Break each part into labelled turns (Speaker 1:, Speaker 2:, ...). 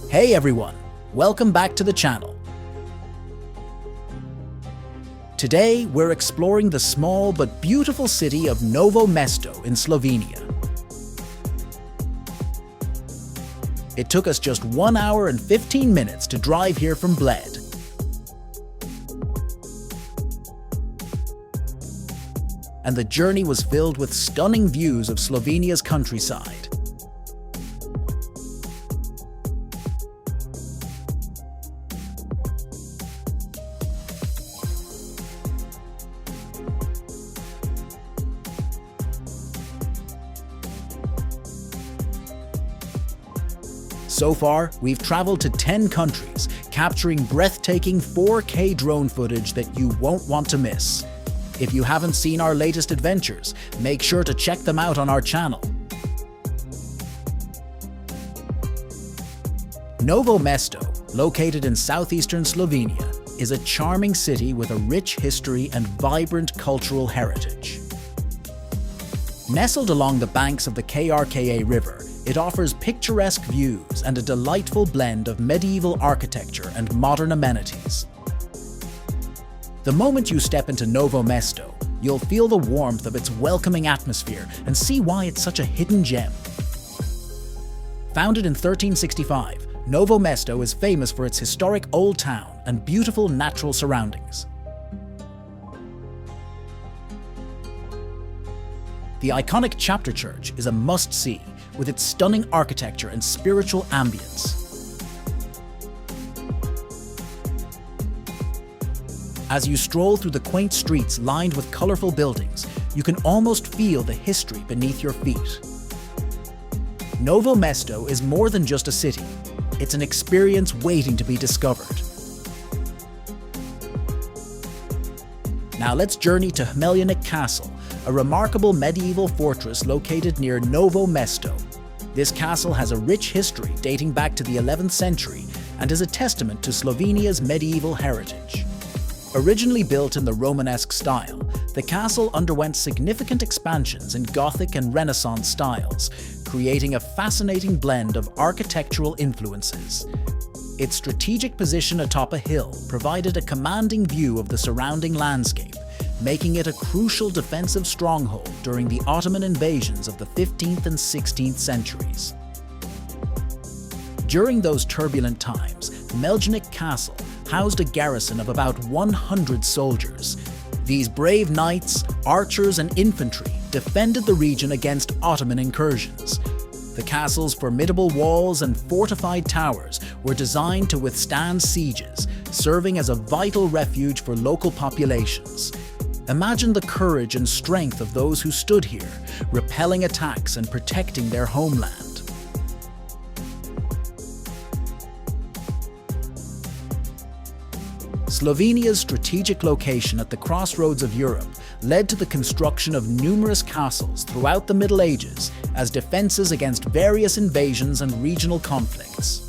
Speaker 1: Hey everyone, welcome back to the channel. Today we're exploring the small but beautiful city of Novo Mesto in Slovenia. It took us just 1 hour and 15 minutes to drive here from Bled. And the journey was filled with stunning views of Slovenia's countryside. So far, we've traveled to 10 countries, capturing breathtaking 4K drone footage that you won't want to miss. If you haven't seen our latest adventures, make sure to check them out on our channel. Novo Mesto, located in southeastern Slovenia, is a charming city with a rich history and vibrant cultural heritage. Nestled along the banks of the Krka River, it offers picturesque views and a delightful blend of medieval architecture and modern amenities. The moment you step into Novo Mesto, you'll feel the warmth of its welcoming atmosphere and see why it's such a hidden gem. Founded in 1365, Novo Mesto is famous for its historic old town and beautiful natural surroundings. The iconic chapter church is a must-see, with its stunning architecture and spiritual ambience. As you stroll through the quaint streets lined with colorful buildings, you can almost feel the history beneath your feet. Novo Mesto is more than just a city. It's an experience waiting to be discovered. Now let's journey to Hmeljnik Castle, a remarkable medieval fortress located near Novo Mesto. This castle has a rich history dating back to the 11th century and is a testament to Slovenia's medieval heritage. Originally built in the Romanesque style, the castle underwent significant expansions in Gothic and Renaissance styles, creating a fascinating blend of architectural influences. Its strategic position atop a hill provided a commanding view of the surrounding landscape, making it a crucial defensive stronghold during the Ottoman invasions of the 15th and 16th centuries. During those turbulent times, Hmeljnik Castle housed a garrison of about 100 soldiers. These brave knights, archers and infantry defended the region against Ottoman incursions. The castle's formidable walls and fortified towers were designed to withstand sieges, serving as a vital refuge for local populations. Imagine the courage and strength of those who stood here, repelling attacks and protecting their homeland. Slovenia's strategic location at the crossroads of Europe led to the construction of numerous castles throughout the Middle Ages as defenses against various invasions and regional conflicts.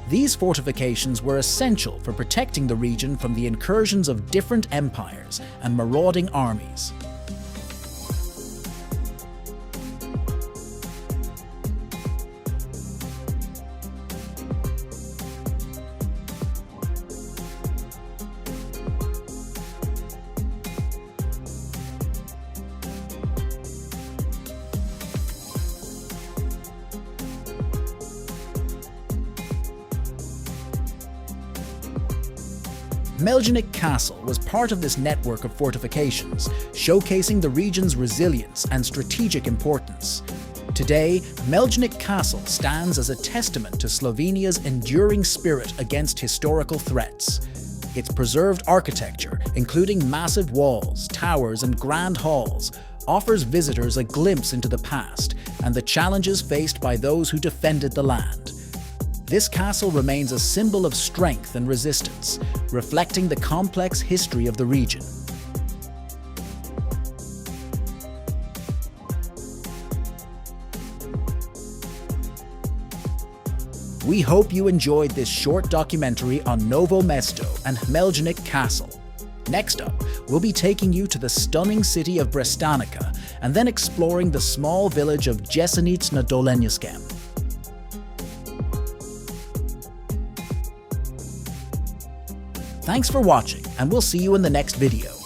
Speaker 1: These fortifications were essential for protecting the region from the incursions of different empires and marauding armies. Hmeljnik Castle was part of this network of fortifications, showcasing the region's resilience and strategic importance. Today, Hmeljnik Castle stands as a testament to Slovenia's enduring spirit against historical threats. Its preserved architecture, including massive walls, towers, and grand halls, offers visitors a glimpse into the past and the challenges faced by those who defended the land. This castle remains a symbol of strength and resistance, reflecting the complex history of the region. We hope you enjoyed this short documentary on Novo Mesto and Hmeljnik Castle. Next up, we'll be taking you to the stunning city of Brestanica and then exploring the small village of Jesenic na Dolenjskem. Thanks for watching, and we'll see you in the next video.